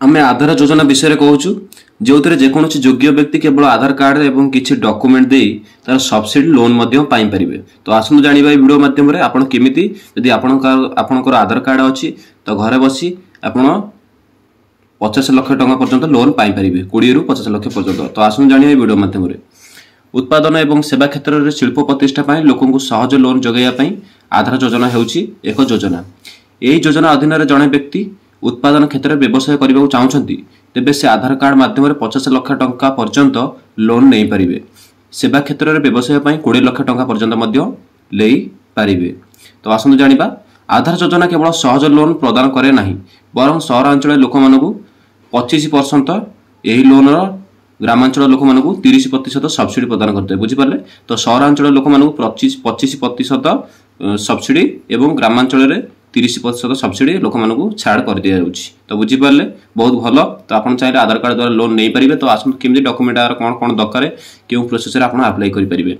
आमे आधार योजना विषय कहूँ जो जेकोसी योग्य व्यक्ति केवल आधार कार्ड एवं किसी डॉक्यूमेंट दे तार सब्सिडी लोन पारे। तो आसतु जानिबा वीडियो माध्यम आपण केमिति यदि आपणकर आधार कार्ड अच्छी तो घरे बसी आपण 50 लाख टंका पर्यंत लोन पाइपर 20 ରୁ 50 लाख पर्यंत। तो आसतु जानिबा वीडियो माध्यम उत्पादन एवं सेवा क्षेत्र में शिल्प प्रतिष्ठा लोक सहज लोन जगैया आधार योजना होउची एक योजना। यही योजना अधीन जड़े व्यक्ति उत्पादन क्षेत्र में व्यवसाय करने को चाहते तेबे से आधार कार्ड माध्यम 50 लाख टंका पर्यंत लोन नहीं पारे। सेवा क्षेत्र में व्यवसाय 20 लाख टंका पर्यंत ले पारे। तो आसतु जानिबा आधार योजना केवल सहज लोन प्रदान करे नहीं बरं सहरांचल लोक मानू 25% यही लोन ग्रामांचल लोक मानू 30% सब्सिडी प्रदान करते बुझीपारे। तो सहरांचल लोक मानू 25% सब्सिडी एवं ग्रामांचल 30% सब्सिडी लोक मानू छाड़ कर दिया जाउछि। तो बुझीपारे बहुत भल। तो आप चाहिए आधार कार्ड द्वारा लोन नहीं पारे। तो आसतु केमि डॉक्यूमेंट कौन कौन दरकार क्यों प्रोसेस आप अप्लाई करेंगे।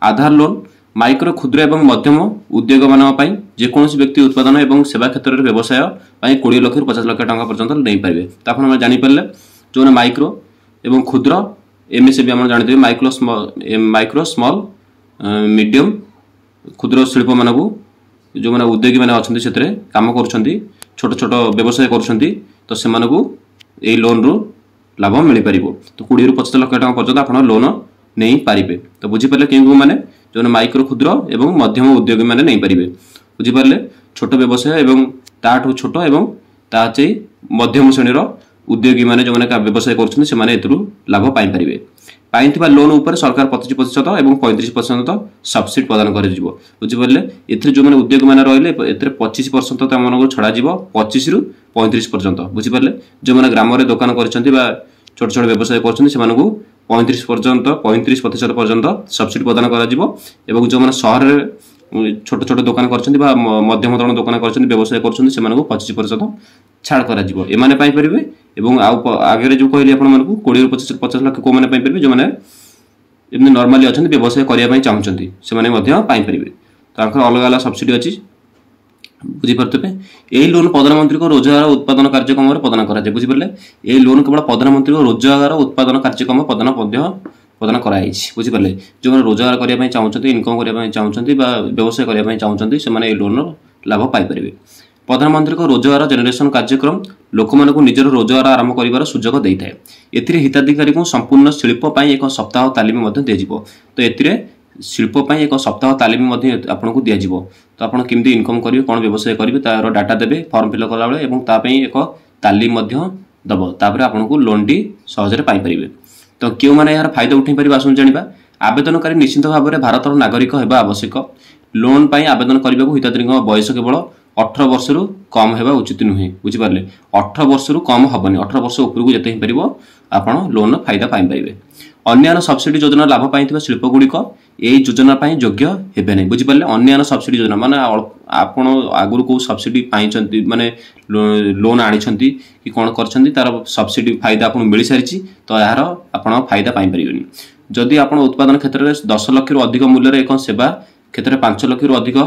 आधार लोन माइक्रो क्षुद्र एवं मध्यम उद्योग मानी जेकोसी व्यक्ति उत्पादन एवं सेवा क्षेत्र में व्यवसाय 20 लाख ରୁ 50 लाख टंका पर्यंत नहीं पारे। तो आप जानीपारे जो माइक्रो एवं क्षुद्र एमएसएमई आम जानते माइक्रो स्मॉल मीडियम क्षुद्र शिल्प मानू जो मैंने उद्योगी मैंने अच्छा से कम कर छोट छोट व्यवसाय कर से लोन रु लाभ मिल पार। तो 20 ରୁ 50 लाख टंका पर्यंत आप लोन नहीं पारे। तो बुझीपारे क्यों मैंने जो माइक्रो क्षुद्र एवं मध्यम उद्योगी मैंने नहीं पारे। बुझीपारे छोट व्यवसाय एवं ताठू छोट एवं ता मध्यम श्रेणी उद्योगी मैंने जो मैंने व्यवसाय कर लाभ पाइपर लोन उपर सरकार 25% एवं 35% सब्सिडी प्रदान कर बुझीपारे। ए जो मैंने उद्योग मैंने रही 25% छड़ा 25 ରୁ 35 पर्यंत बुझीपारे। जो मैंने ग्राम में दुकान कर छोट छोट व्यवसाय कर 35% पर्यंत सब्सिडी प्रदान कर जो मैंने सहर छोट छोट दुकान कर मध्यम धरण दुकान कर व्यवसाय कर 25% छाड़ कर एमाने पाइपर। आगे जो कहली आप 20 ରୁ 50 लाख को पाइपर जो मैंने एमती नॉर्मली अच्छा व्यवसाय करने चाहते से पाइपर। तो अलग अलग सब्सिडी अच्छी बुझीपारे। यही लोन प्रधानमंत्री को रोजगार उत्पादन कार्यक्रम प्रदान कराए बुझीपारे। यही लोन केवल प्रधानमंत्री को रोजगार उत्पादन कार्यक्रम प्रदान कराई बुझीपारे। जो मैंने रोजगार करने चाहते इनकम करने चाहते व्यवसाय करने चाहते से लोन लाभ पाइपर। प्रधानमंत्री को रोजगार जेनेरेशन कार्यक्रम लोक मानू निजर रोजगार आरंभ कर सुजोग देता है। ए हिताधिकारी को संपूर्ण शिल्प एक सप्ताह तालीम दी। तो ए शिल्प एक सप्ताह तालीम आपको दि जाव। तो आप केमती इनकम करेंगे कौन व्यवसाय करेंगे तार डाटा देवे फॉर्म फिल कला बेले एक तालीम दब तापर आपको लोन टी सहजरे पाइपर। तो क्यों मैंने यार फायदा उठे पारे आसतु जानिबा। आवेदनकारी निश्चित भाव में भारत नागरिक होगा आवश्यक। लोन पाई आवेदन करने को हिताधिकारी बयस केवल 18 वर्ष रु कम होगा उचित नुहे बुझीपारे। 18 वर्ष रु कम हेनी 18 वर्ष उपरकू जिते पार आप लोन फायदा पाइपर। अन्य सब्सिडी योजना लाभ पाई शिल्प गुड़िक यही योजना योग्य हे नहीं बुझीपारे। अन्य सब्सिडी योजना माने आपण आगुरी को सब्सिडी पाई माने लोन आनी कि कौन कर तार सब्सिडी फायदा आपको मिल सारी तो यार आप फायदा पाइपर। जदि आप उत्पादन क्षेत्र में 10 लाख ରୁ अधिक मूल्य एक सेवा क्षेत्र में 5 लाख ରୁ अधिक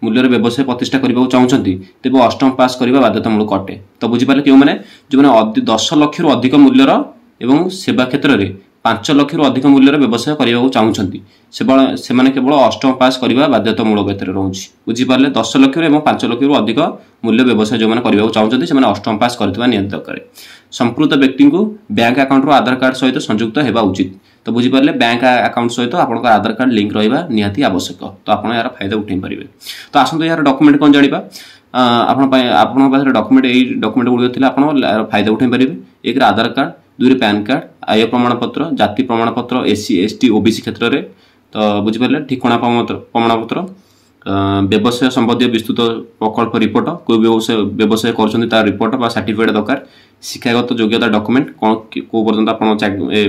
मूल्य व्यवसाय प्रतिष्ठा करने को चाहते तेज अष्टम पास करने बाध्यतामूलक अटे। तो बुझीपारे क्यों मैंने जो मैंने 10 लाख ରୁ अधिक मूल्यर एवं सेवा क्षेत्र में 5 लाख ରୁ अधिक मूल्य व्यवसाय करने को चाहते से केवल अष्टम पास करने बाध्यतामूलक रोचे बुझीपारे। 10 लाख एवं 5 लाख ରୁ अधिक मूल्य व्यवसाय जो करने को चाहते से अष्टम पास करवा नियंत्रण दरकार। संपूक्त व्यक्ति को बैंक अकाउंट आधार कार्ड सहित संयुक्त होगा उचित। तो बुझीपारे बैंक अकाउंट सहित आप आधार कार्ड लिंक रहा निहाती आवश्यक। तो आप यार फायदा उठे पारे। तो आसतु यार डॉक्यूमेंट कौन जाना आप डॉक्यूमेंट यही डॉक्यूमेंट गुड़िक आप फायदा उठे पारे। एक आधार कार्ड 2 पैन कार्ड आय प्रमाण पत्र जाति प्रमाण पत्र एससी एसटी ओबीसी क्षेत्र में। तो बुझीपारे ठिकाना प्रमाण पत्र व्यवसाय संबंधी विस्तृत प्रकल्प रिपोर्ट कोई व्यवसाय कर रिपोर्ट बा सर्टिफिकेट दरकार। शिक्षागत योग्यता डॉक्यूमेंट कौन को पर्यंत आप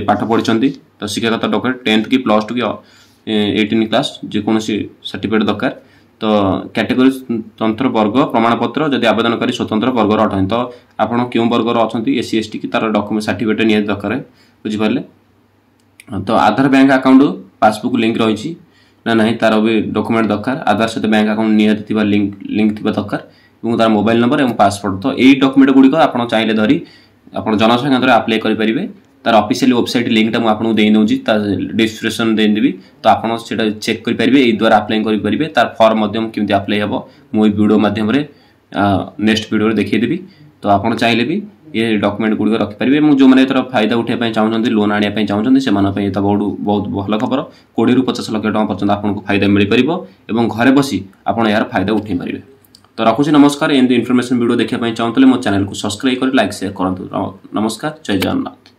पाठ पढ़ी तो शिक्षागत डॉक्यूमेंट 10th की +2 की 18 क्लास जेकोसी सर्टिफिकेट दरकार। तो कैटेगरी तंत्र वर्ग प्रमाण पत्र जदि आवेदनकारी स्वतंत्र वर्गर अटन तो आप क्यों वर्गर अच्छा एससी एसटी की तार डॉक्यूमेंट सर्टिफिकेट निहाती दरकार बुझीपारे। तो आधार बैंक अकाउंट पासबुक लिंक रही ना नहीं तार भी डॉक्यूमेंट दरकार। आधार सहित बैंक अकाउंट निहाती लिंक थी दरकार और तार मोबाइल नंबर और पासपोर्ट। तो यही डॉक्यूमेंट गुड़िक आप चाहिए धरी ଆପଣ जनसंख्या द्वारा अप्लाई करेंगे तार ऑफिशियल वेबसाइट लिंक टा आपको दे दूँ डिस्क्रिप्शन देदेवि तो आप चेक करेंगे ये द्वारा अप्लाई करेंगे तार फॉर्म केमती अप्लाई हम मुझे वीडियो माध्यम नेक्स्ट वीडियो देखीदेवी तो आप चाहिए भी ये डॉक्यूमेंट गुड़िक रखिपारे और जो मैंने फायदा उठाई चाहते लोन आने चाहते से बहुत भल खबर 20 ରୁ 50 लाख टका पर्यंत आपको फायदा मिल पार और घरे बसी आप यार फायदा उठाई पारे। तो रखुच्छी नमस्कार एमती इनफर्मेशन वीडियो देखा चाहते मो चैनल को सब्सक्राइब कर लाइक शेयर करूँ। नमस्कार जय जगन्नाथ।